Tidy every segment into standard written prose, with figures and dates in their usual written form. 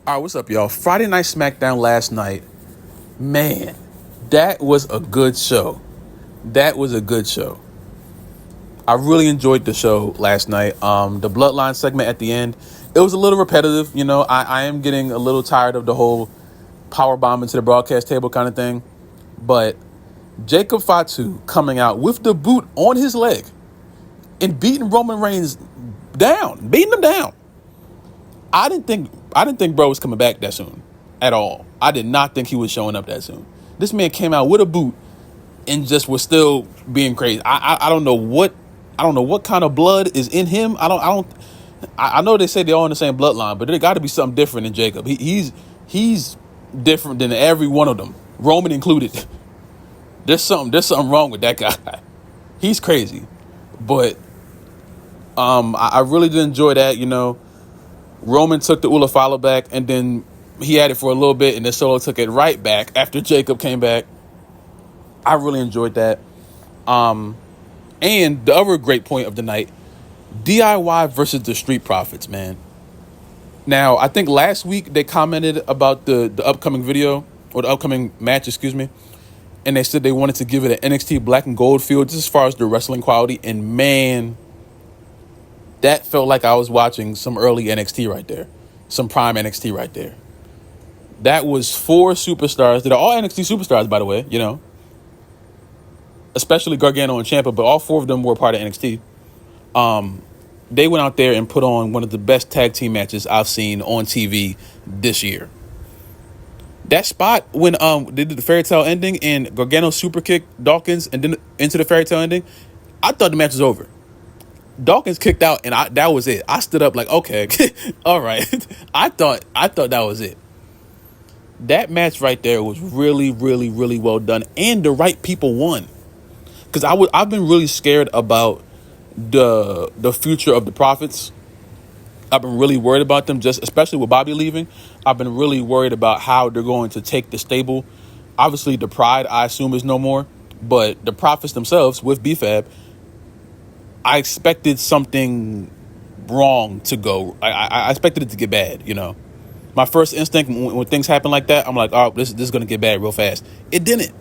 All right, what's up, y'all? Friday Night Smackdown last night. Man, that was a good show. That was a good show. I really enjoyed the show last night. The Bloodline segment at the end, it was a little repetitive. I am getting a little tired of the whole power bomb into the broadcast table kind of thing. But Jacob Fatu coming out with the boot on his leg and beating Roman Reigns down, beating him down. I didn't think bro was coming back that soon at all. I did not think he was showing up that soon. This man came out with a boot and just was still being crazy. I don't know what kind of blood is in him. I know they say they're all in the same bloodline, but there got to be something different in Jacob. He's different than every one of them, Roman included. There's something wrong with that guy. He's crazy. But I really did enjoy that, Roman took the Ula follow back, and then he had it for a little bit, and then Solo took it right back after Jacob came back. I really enjoyed that. And the other great point of the night, DIY versus the Street Profits, man. Now, I think last week they commented about the upcoming video, or the upcoming match, and they said they wanted to give it an NXT Black and Gold feel just as far as the wrestling quality, and man, that felt like I was watching some early NXT right there. Some prime NXT right there. That was 4 superstars that are all NXT superstars, by the way, especially Gargano and Ciampa, but all 4 of them were part of NXT. They went out there and put on one of the best tag team matches I've seen on TV this year. That spot when they did the fairy tale ending and Gargano super kicked Dawkins and then into the fairy tale ending, I thought the match was over. Dawkins kicked out, and that was it. I stood up like, okay, all right. I thought that was it. That match right there was really, really, really well done, and the right people won. Because I've been really scared about the future of the Profits. I've been really worried about them, just especially with Bobby leaving. I've been really worried about how they're going to take the stable. Obviously, the Pride, I assume, is no more, but the Profits themselves with BFAB, I expected something wrong to go. I expected it to get bad, My first instinct when things happen like that, I'm like, oh, this is going to get bad real fast. It didn't.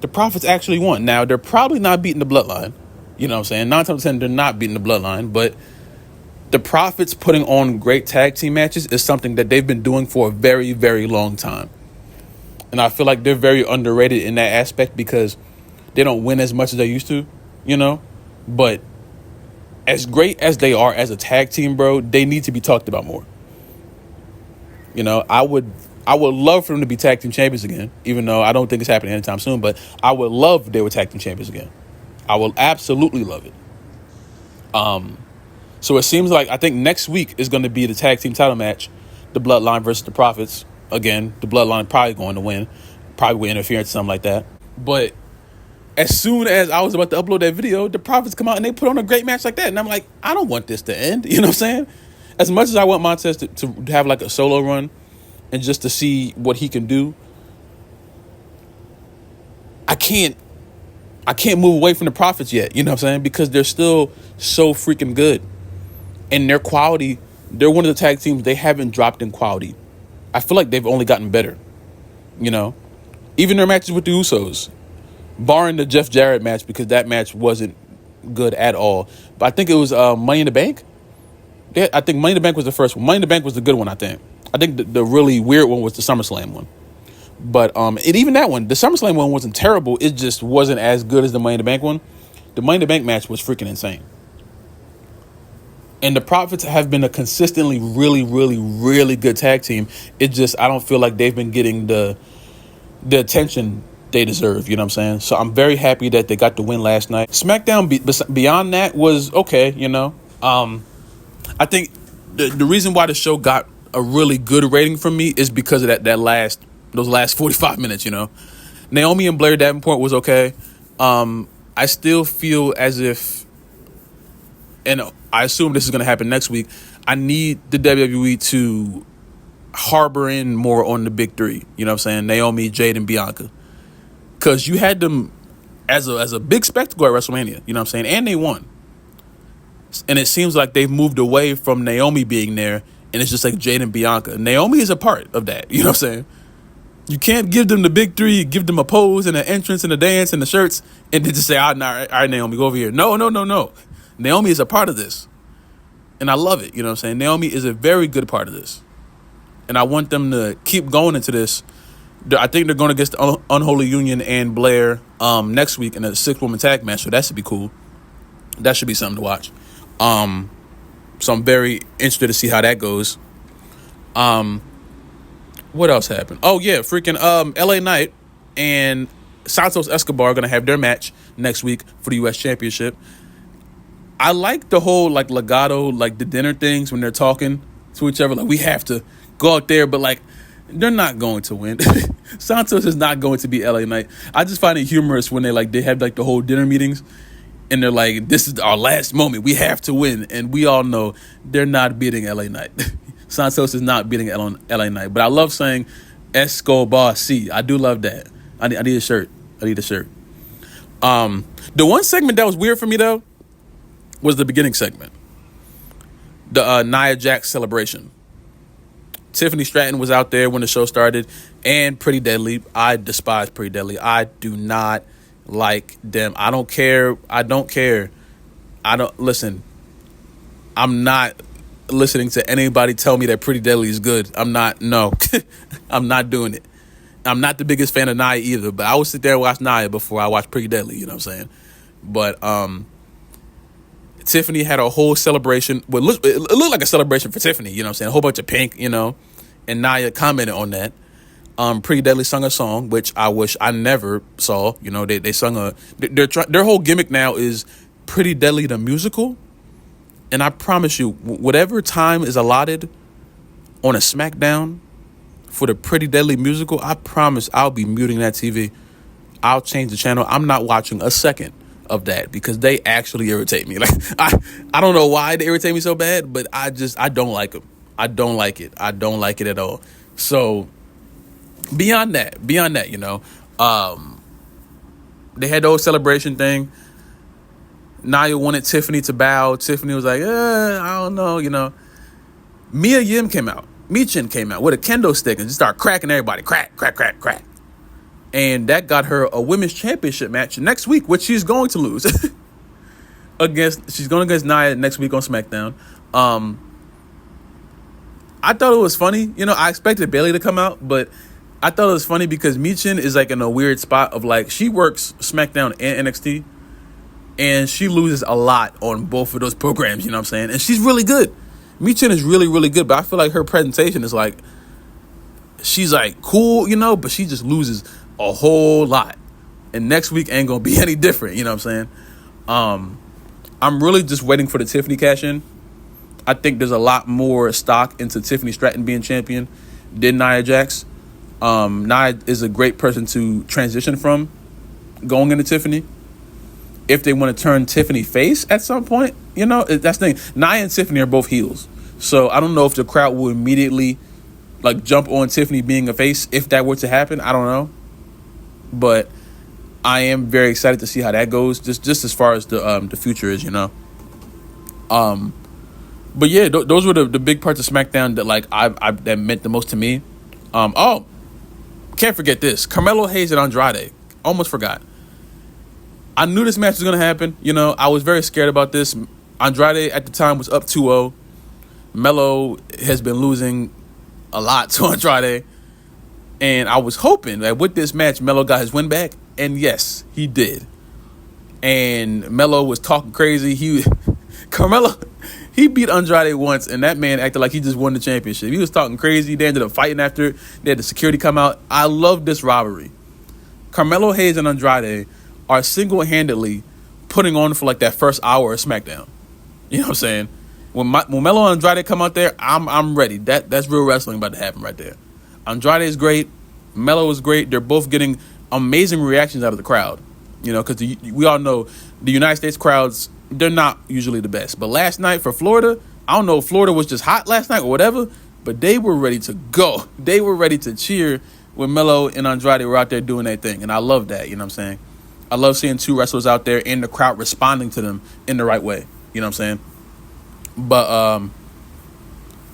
The Profits actually won. Now, they're probably not beating the Bloodline. You know what I'm saying? 9 times out of 10, they're not beating the Bloodline. But the Profits putting on great tag team matches is something that they've been doing for a very, very long time. And I feel like they're very underrated in that aspect because they don't win as much as they used to, But as great as they are as a tag team, bro, they need to be talked about more. I would love for them to be tag team champions again, even though I don't think it's happening anytime soon, but I would love if they were tag team champions again. I will absolutely love it. So it seems like I think next week is going to be the tag team title match, the Bloodline versus the Profits. Again, the Bloodline probably going to win, probably with interference, something like that. But as soon as I was about to upload that video, the Profits come out and they put on a great match like that. And I'm like, I don't want this to end. You know what I'm saying? As much as I want Montez to have like a solo run and just to see what he can do, I can't move away from the Profits yet. You know what I'm saying? Because they're still so freaking good. And their quality, they're one of the tag teams, they haven't dropped in quality. I feel like they've only gotten better. Even their matches with the Usos. Barring the Jeff Jarrett match, because that match wasn't good at all. But I think it was Money in the Bank. I think Money in the Bank was the first one. Money in the Bank was the good one, I think. I think the really weird one was the SummerSlam one. But even that one, the SummerSlam one wasn't terrible. It just wasn't as good as the Money in the Bank one. The Money in the Bank match was freaking insane. And the Profits have been a consistently really, really, really good tag team. It just, I don't feel like they've been getting the attention they deserve, you know what I'm saying? So I'm very happy that they got the win last night. SmackDown beyond that was okay, I think the reason why the show got a really good rating from me is because of those last 45 minutes, Naomi and Blair Davenport was okay. I still feel as if, and I assume this is going to happen next week, I need the WWE to harbor in more on the big 3, you know what I'm saying? Naomi, Jade, and Bianca. Because you had them as a big spectacle at WrestleMania, you know what I'm saying? And they won. And it seems like they've moved away from Naomi being there and it's just like Jade and Bianca. Naomi is a part of that. You know what I'm saying? You can't give them the big three, give them a pose and an entrance and a dance and the shirts, and then just say, all right, Naomi, go over here. No. Naomi is a part of this. And I love it. You know what I'm saying? Naomi is a very good part of this. And I want them to keep going into this. I think they're going against the Unholy Union and Blair next week in a 6-woman tag match, so that should be cool. That should be something to watch. So I'm very interested to see how that goes. What else happened? Oh, yeah, freaking LA Knight and Santos Escobar are going to have their match next week for the U.S. Championship. I like the whole, like, legato, like, the dinner things when they're talking to each other. Like, we have to go out there, but, like, they're not going to win. Santos is not going to be LA Knight. I just find it humorous when they have, like, the whole dinner meetings, and they're like, this is our last moment. We have to win. And we all know they're not beating LA Knight. Santos is not beating LA Knight. But I love saying Escobar C. I do love that. I need a shirt. The one segment that was weird for me, though, was the beginning segment. The Nia Jax celebration. Tiffany Stratton was out there when the show started, and Pretty Deadly. I despise Pretty Deadly. I do not like them. I don't care. Listen. I'm not listening to anybody tell me that Pretty Deadly is good. I'm not doing it. I'm not the biggest fan of Nia either, but I would sit there and watch Nia before I watch Pretty Deadly, you know what I'm saying? But Tiffany had a whole celebration. Well, it looked like a celebration for Tiffany, you know what I'm saying? A whole bunch of pink, you know, and Nia commented on that. Pretty Deadly sung a song, which I wish I never saw. You know, they sung their whole gimmick now is Pretty Deadly the musical. And I promise you, whatever time is allotted on a Smackdown for the Pretty Deadly musical, I promise I'll be muting that TV. I'll change the channel. I'm not watching a second of that because they actually irritate me. Like I don't know why they irritate me so bad, but I don't like them. I don't like it. I don't like it at all. So beyond that, you know, they had the whole celebration thing. Nia wanted Tiffany to bow. Tiffany was like, I don't know, you know. Michin came out with a kendo stick and just started cracking everybody. Crack. And that got her a women's championship match next week, which she's going to lose. She's going against Nia next week on SmackDown. I thought it was funny. You know, I expected Bayley to come out, but I thought it was funny because Michin is like in a weird spot of like, she works SmackDown and NXT. And she loses a lot on both of those programs, you know what I'm saying? And she's really good. Michin is really, really good, but I feel like her presentation is like, she's like cool, you know, but she just loses a whole lot. And next week ain't going to be any different, you know what I'm saying? I'm really just waiting for the Tiffany cash in. I think there's a lot more stock into Tiffany Stratton being champion than Nia Jax. Nia is a great person to transition from going into Tiffany. If they want to turn Tiffany face at some point, you know, that's the thing. Nia and Tiffany are both heels. So I don't know if the crowd will immediately like jump on Tiffany being a face if that were to happen. I don't know. But I am very excited to see how that goes, just as far as the future is, you know. But yeah, those were the big parts of SmackDown that like that meant the most to me. Can't forget this. Carmelo Hayes and Andrade. Almost forgot. I knew this match was going to happen. You know, I was very scared about this. Andrade at the time was up 2-0. Melo has been losing a lot to Andrade. And I was hoping that with this match, Melo got his win back. And yes, he did. And Melo was talking crazy. Carmelo, he beat Andrade once, and that man acted like he just won the championship. He was talking crazy. They ended up fighting after. They had the security come out. I love this rivalry. Carmelo Hayes and Andrade are single-handedly putting on for like that first hour of SmackDown. You know what I'm saying? When Melo and Andrade come out there, I'm ready. That's real wrestling about to happen right there. Andrade is great. Melo is great. They're both getting amazing reactions out of the crowd. You know, because we all know the United States crowds, they're not usually the best. But last night for Florida, I don't know if Florida was just hot last night or whatever, but they were ready to go. They were ready to cheer when Melo and Andrade were out there doing their thing. And I love that, you know what I'm saying? I love seeing two wrestlers out there and the crowd responding to them in the right way. You know what I'm saying? But,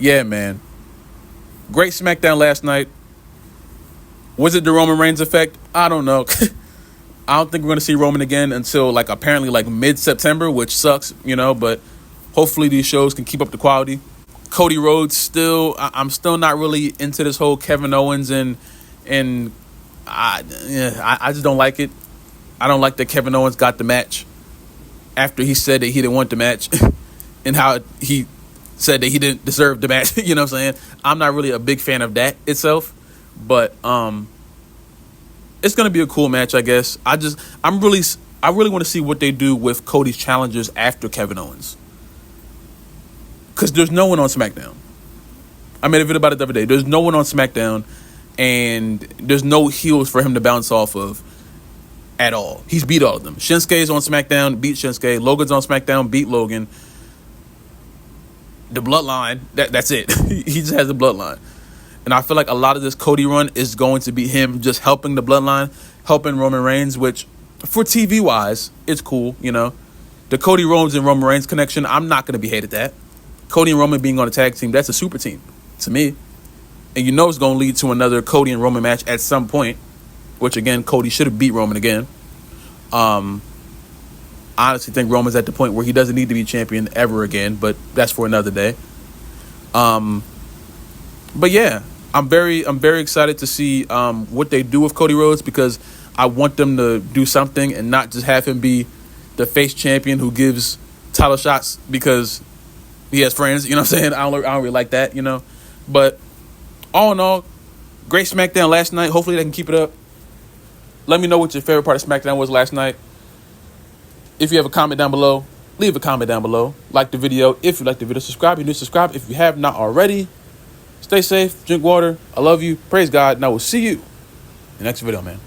Yeah, man. Great SmackDown last night. Was it the Roman Reigns effect? I don't know. I don't think we're going to see Roman again until like apparently like mid-September, which sucks, but hopefully these shows can keep up the quality. Cody Rhodes still, I'm still not really into this whole Kevin Owens and I just don't like it. I don't like that Kevin Owens got the match after he said that he didn't want the match and how he said that he didn't deserve the match. You know what I'm saying? I'm not really a big fan of that itself, but it's gonna be a cool match, I guess. I really want to see what they do with Cody's challengers after Kevin Owens, because there's no one on SmackDown. I made a video about it the other day. There's no one on SmackDown, and there's no heels for him to bounce off of at all. He's beat all of them. Shinsuke's on SmackDown, beat Shinsuke. Logan's on SmackDown, beat Logan. The Bloodline, that's it. He just has the Bloodline. And I feel like a lot of this Cody run is going to be him just helping the Bloodline, helping Roman Reigns, which for TV-wise, it's cool, The Cody Rhodes and Roman Reigns connection, I'm not going to be hated at that. Cody and Roman being on a tag team, that's a super team to me. And it's going to lead to another Cody and Roman match at some point, which, again, Cody should have beat Roman again. I honestly think Roman's at the point where he doesn't need to be champion ever again, but that's for another day. But yeah, I'm very excited to see what they do with Cody Rhodes, because I want them to do something and not just have him be the face champion who gives title shots because he has friends. You know what I'm saying? I don't really like that. But all in all, great SmackDown last night. Hopefully they can keep it up. Let me know what your favorite part of SmackDown was last night. If you have a comment down below, leave a comment down below. Like the video if you like the video. Subscribe if you're new. Subscribe if you have not already. Stay safe. Drink water. I love you. Praise God. And I will see you in the next video, man.